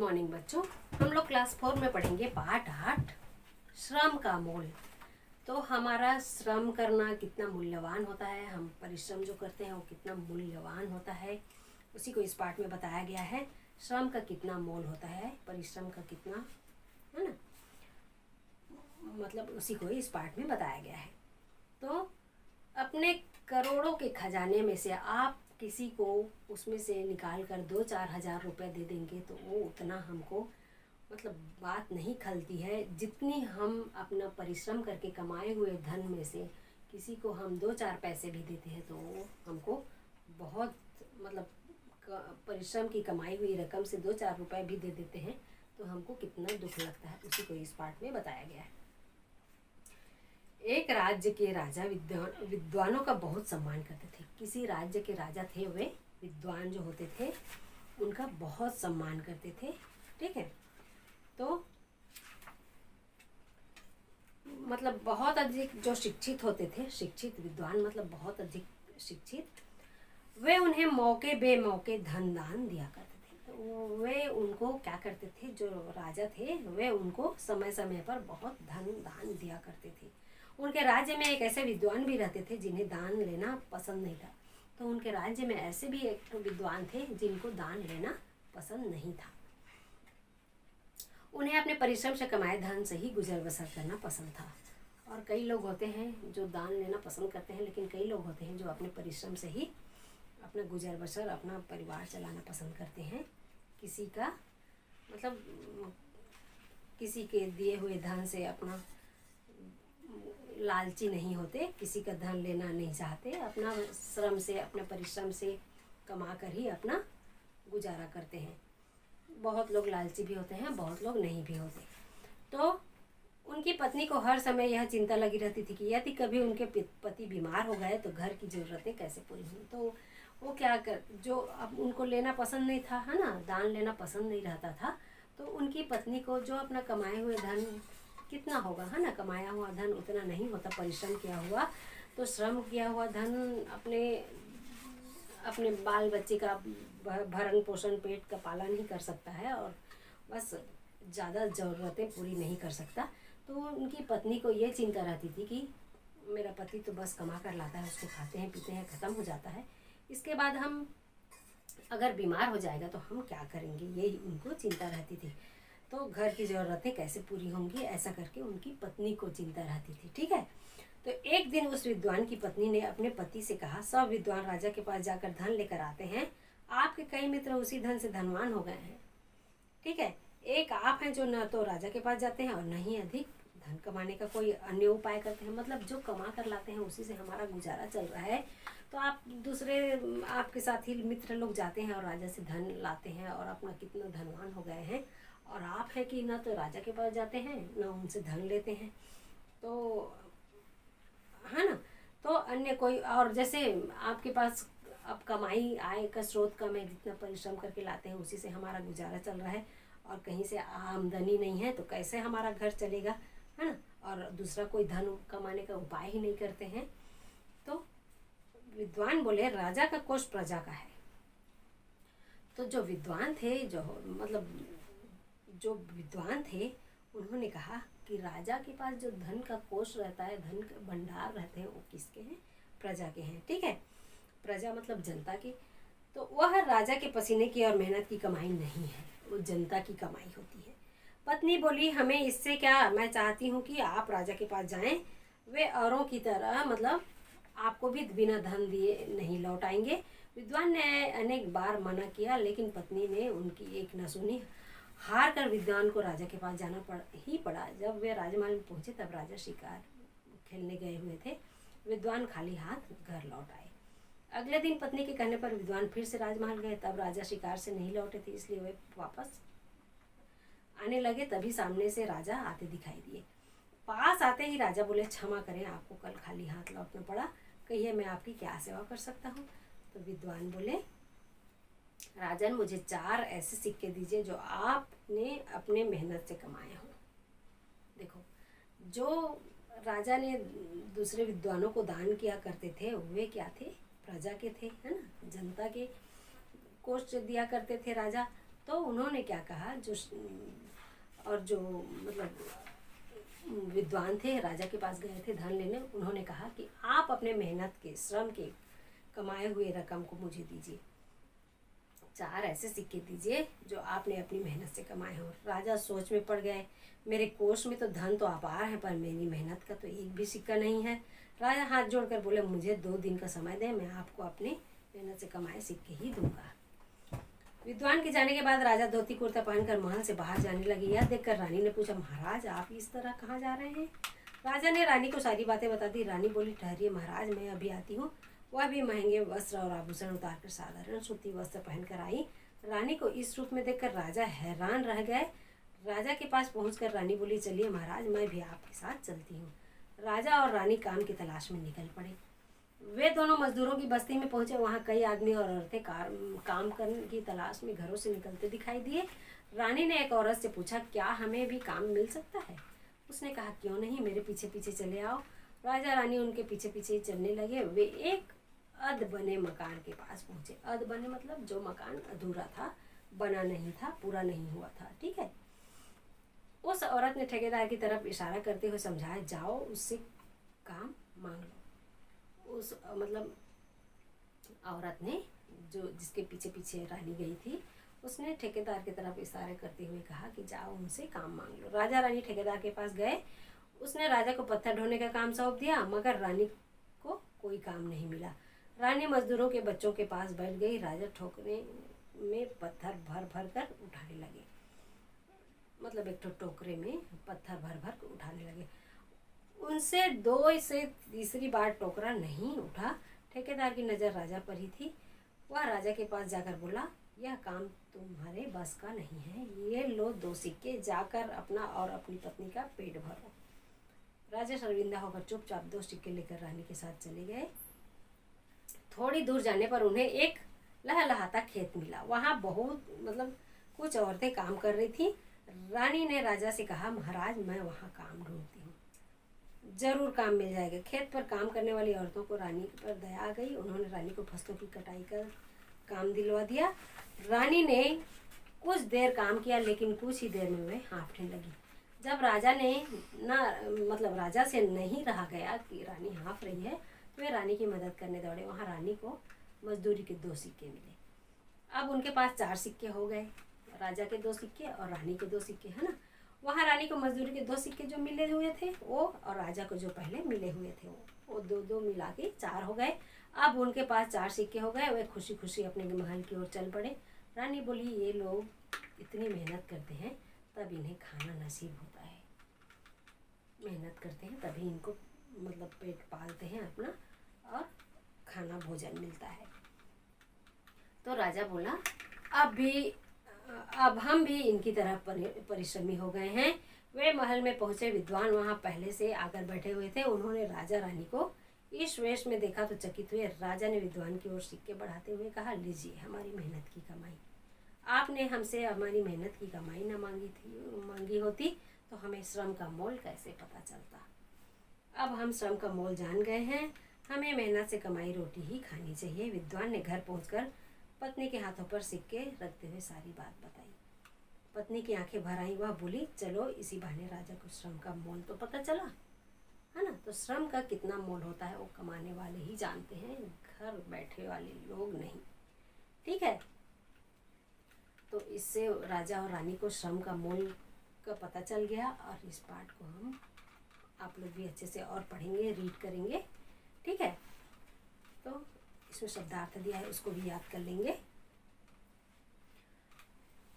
Morning बच्चों। हम लोग क्लास 4 में पढ़ेंगे पाठ 8 श्रम का मोल। तो हमारा श्रम करना कितना मूल्यवान होता है, हम परिश्रम जो करते हैं वो कितना मूल्यवान होता है, उसी को इस पाठ में बताया गया है। श्रम का कितना मोल होता है, परिश्रम का कितना, है ना, मतलब उसी को इस पाठ में बताया गया है। तो अपने करोड़ों के खजाने में से आप किसी को उसमें से निकाल कर 2-4 हज़ार रुपये दे देंगे तो वो उतना हमको मतलब बात नहीं खलती है, जितनी हम अपना परिश्रम करके कमाए हुए धन में से किसी को हम 2-4 पैसे भी देते हैं तो वो हमको बहुत मतलब परिश्रम की कमाई हुई रकम से 2-4 रुपये भी दे देते हैं तो हमको कितना दुख लगता है, उसी को इस पाठ में बताया गया है। एक राज्य के राजा विद्वानों का बहुत सम्मान करते थे। किसी राज्य के राजा थे, वे विद्वान जो होते थे उनका बहुत सम्मान करते थे। ठीक है, तो मतलब बहुत अधिक जो शिक्षित होते थे, शिक्षित विद्वान मतलब बहुत अधिक शिक्षित, वे उन्हें मौके बेमौके धन दान दिया करते थे। तो वे उनको क्या करते थे, जो राजा थे वे उनको समय समय पर बहुत धन दान दिया करते थे। उनके राज्य में एक ऐसे विद्वान भी रहते थे जिन्हें दान लेना पसंद नहीं था। तो उनके राज्य में ऐसे भी एक विद्वान थे जिनको दान लेना पसंद नहीं था। उन्हें अपने परिश्रम से कमाए धन से ही गुजर बसर करना पसंद था। और कई लोग होते हैं जो दान लेना पसंद करते हैं, लेकिन कई लोग होते हैं जो अपने परिश्रम से ही अपना गुजर बसर, अपना परिवार चलाना पसंद करते हैं। किसी का मतलब किसी के दिए हुए धन से अपना लालची नहीं होते, किसी का धन लेना नहीं चाहते, अपना श्रम से अपने परिश्रम से कमा कर ही अपना गुजारा करते हैं। बहुत लोग लालची भी होते हैं, बहुत लोग नहीं भी होते। तो उनकी पत्नी को हर समय यह चिंता लगी रहती थी कि यदि कभी उनके पति बीमार हो गए तो घर की ज़रूरतें कैसे पूरी होंगी। तो वो क्या कर, जो अब उनको लेना पसंद नहीं था, है ना, दान लेना पसंद नहीं रहता था, तो उनकी पत्नी को जो अपना कमाए हुए धन कितना होगा, है ना, कमाया हुआ धन उतना नहीं होता, परिश्रम किया हुआ, तो श्रम किया हुआ धन अपने बाल बच्चे का भरण पोषण, पेट का पालन ही कर सकता है और बस ज़्यादा ज़रूरतें पूरी नहीं कर सकता। तो उनकी पत्नी को ये चिंता रहती थी कि मेरा पति तो बस कमा कर लाता है, उसको खाते हैं पीते हैं, ख़त्म हो जाता है, इसके बाद हम अगर बीमार हो जाएगा तो हम क्या करेंगे, यही उनको चिंता रहती थी। तो घर की ज़रूरतें कैसे पूरी होंगी, ऐसा करके उनकी पत्नी को चिंता रहती थी। ठीक है, तो एक दिन उस विद्वान की पत्नी ने अपने पति से कहा, सब विद्वान राजा के पास जाकर धन लेकर आते हैं, आपके कई मित्र उसी धन से धनवान हो गए हैं। ठीक है, एक आप हैं जो न तो राजा के पास जाते हैं और न ही अधिक धन कमाने का कोई अन्य उपाय करते हैं, मतलब जो कमा कर लाते हैं उसी से हमारा गुजारा चल रहा है। तो आप दूसरे आपके साथी मित्र लोग जाते हैं और राजा से धन लाते हैं और अपना कितना धनवान हो गए हैं, और आप है कि ना तो राजा के पास जाते हैं ना उनसे धन लेते हैं, तो है ना, तो अन्य कोई, और जैसे आपके पास अब कमाई आय का स्रोत कम है, जितना परिश्रम करके लाते हैं उसी से हमारा गुजारा चल रहा है और कहीं से आमदनी नहीं है तो कैसे हमारा घर चलेगा, है ना, और दूसरा कोई धन कमाने का उपाय ही नहीं करते हैं। तो विद्वान बोले, राजा का कोष प्रजा का है। तो जो विद्वान थे, जो विद्वान थे उन्होंने कहा कि राजा के पास जो धन का कोष रहता है, धन का भंडार रहते हैं, वो किसके हैं, प्रजा के हैं। ठीक है, प्रजा मतलब जनता की, तो वह राजा के पसीने की और मेहनत की कमाई नहीं है, वो जनता की कमाई होती है। पत्नी बोली, हमें इससे क्या, मैं चाहती हूँ कि आप राजा के पास जाएं, वे औरों की तरह मतलब आपको भी बिना धन दिए नहीं लौट आएंगे। विद्वान ने अनेक बार मना किया, लेकिन पत्नी ने उनकी एक न सुनी। हार कर विद्वान को राजा के पास जाना पड़ा। जब वे राजमहल में पहुंचे तब राजा शिकार खेलने गए हुए थे। विद्वान खाली हाथ घर लौट आए। अगले दिन पत्नी के कहने पर विद्वान फिर से राजमहल गए, तब राजा शिकार से नहीं लौटे थे, इसलिए वे वापस आने लगे। तभी सामने से राजा आते दिखाई दिए। पास आते ही राजा बोले, क्षमा करें, आपको कल खाली हाथ लौटना पड़ा, कहिए मैं आपकी क्या सेवा कर सकता हूँ। तो विद्वान बोले, राजन, मुझे 4 ऐसे सिक्के दीजिए जो आपने अपने मेहनत से कमाए हों। देखो, जो राजा ने दूसरे विद्वानों को दान किया करते थे वे क्या थे, प्रजा के थे, है ना, जनता के कोष दिया करते थे राजा। तो उन्होंने क्या कहा, और जो मतलब विद्वान थे, राजा के पास गए थे धन लेने, उन्होंने कहा कि आप अपने मेहनत के, श्रम के कमाए हुए रकम को मुझे दीजिए, 4 ऐसे सिक्के दीजिए जो आपने अपनी मेहनत से कमाए हो। राजा सोच में पड़ गए, मेरे कोष में तो धन तो अपार है, पर मेरी मेहनत का तो एक भी सिक्का नहीं है। राजा हाथ जोड़कर बोले, मुझे 2 दिन का समय दें, मैं आपको अपनी मेहनत से कमाए सिक्के ही दूंगा। विद्वान के जाने के बाद राजा धोती कुर्ता पहनकर महल से बाहर जाने लगे। यह देखकर रानी ने पूछा, महाराज आप इस तरह कहाँ जा रहे हैं? राजा ने रानी को सारी बातें बता दी। रानी बोली, ठहरिए महाराज, मैं अभी आती हूँ। वह भी महंगे वस्त्र और आभूषण उतारकर साधारण सूती वस्त्र पहनकर आई। रानी को इस रूप में देखकर राजा हैरान रह गए। राजा के पास पहुंचकर रानी बोली, चलिए महाराज, मैं भी आपके साथ चलती हूँ। राजा और रानी काम की तलाश में निकल पड़े। वे दोनों मजदूरों की बस्ती में पहुंचे। वहाँ कई आदमी और औरतें काम करने की तलाश में घरों से निकलते दिखाई दिए। रानी ने एक औरत से पूछा, क्या हमें भी काम मिल सकता है? उसने कहा, क्यों नहीं, मेरे पीछे पीछे चले आओ। राजा रानी उनके पीछे पीछे चलने लगे। वे एक अध बने मकान के पास पहुंचे। अध बने मतलब जो मकान अधूरा था, बना नहीं था, पूरा नहीं हुआ था। ठीक है। उस औरत ने ठेकेदार की तरफ इशारा करते हुए समझाया, जाओ उससे काम मांग लो। उस मतलब औरत ने, जो जिसके पीछे पीछे रानी गई थी, उसने ठेकेदार की तरफ इशारे करते हुए कहा कि जाओ उनसे काम मांग लो। राजा रानी ठेकेदार के पास गए। उसने राजा को पत्थर ढोने का काम सौंप दिया, मगर रानी को कोई काम नहीं मिला। रानी मजदूरों के बच्चों के पास बैठ गई। राजा ठोकरे में पत्थर भर भर कर उठाने लगे, मतलब एक टोकरे में पत्थर भर भर कर उठाने लगे। उनसे 2 से तीसरी बार टोकरा नहीं उठा। ठेकेदार की नज़र राजा पर ही थी। वह राजा के पास जाकर बोला, यह काम तुम्हारे बस का नहीं है, ये लो 2 सिक्के, जाकर अपना और अपनी पत्नी का पेट भरो। राजा शर्मिंदा होकर चुपचाप 2 सिक्के लेकर रानी के साथ चले गए। थोड़ी दूर जाने पर उन्हें एक लहलहाता खेत मिला। वहाँ बहुत मतलब कुछ औरतें काम कर रही थी। रानी ने राजा से कहा, महाराज मैं वहाँ काम ढूंढती हूँ, जरूर काम मिल जाएगा। खेत पर काम करने वाली औरतों को रानी पर दया आ गई। उन्होंने रानी को फसलों की कटाई कर काम दिलवा दिया। रानी ने कुछ देर काम किया, लेकिन कुछ ही देर में वे हाँफने लगी। जब राजा ने राजा से नहीं रहा गया कि रानी हाँफ रही है, तो वे रानी की मदद करने दौड़े। वहाँ रानी को मजदूरी के 2 सिक्के मिले। अब उनके पास 4 सिक्के हो गए, राजा के 2 सिक्के और रानी के 2 सिक्के, है ना। वहाँ रानी को मजदूरी के 2 सिक्के जो मिले हुए थे वो, और राजा को जो पहले मिले हुए थे वो 2 मिला के 4 हो गए। अब उनके पास 4 सिक्के हो गए। वे खुशी खुशी अपने महल की ओर चल पड़े। रानी बोली, ये लोग इतनी मेहनत करते हैं तब इन्हें खाना नसीब होता है, मेहनत करते हैं तभी इनको मतलब पेट पालते हैं अपना, और खाना भोजन मिलता है। तो राजा बोला, अब हम भी इनकी तरह परिश्रमी हो गए हैं। वे महल में पहुंचे। विद्वान वहां पहले से आकर बैठे हुए थे। उन्होंने राजा रानी को इस वेश में देखा तो चकित हुए। राजा ने विद्वान की ओर सिक्के बढ़ाते हुए कहा, लीजिए हमारी मेहनत की कमाई। आपने हमसे हमारी मेहनत की कमाई न मांगी होती तो हमें श्रम का मोल कैसे पता चलता। अब हम श्रम का मोल जान गए हैं। हमें मेहनत से कमाई रोटी ही खानी चाहिए। विद्वान ने घर पहुंचकर पत्नी के हाथों पर सिक्के रखते हुए सारी बात बताई। पत्नी की आंखें भर आई। वह बोली, चलो इसी बहाने राजा को श्रम का मोल तो पता चला, है ना। तो श्रम का कितना मोल होता है वो कमाने वाले ही जानते हैं, घर बैठे वाले लोग नहीं। ठीक है। तो इससे राजा और रानी को श्रम का मोल का पता चल गया। और इस पाठ को हम आप लोग भी अच्छे से और पढ़ेंगे, रीड करेंगे। ठीक है। तो इसमें शब्दार्थ दिया है, उसको भी याद कर लेंगे।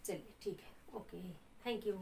चलिए ठीक है, ओके, थैंक यू।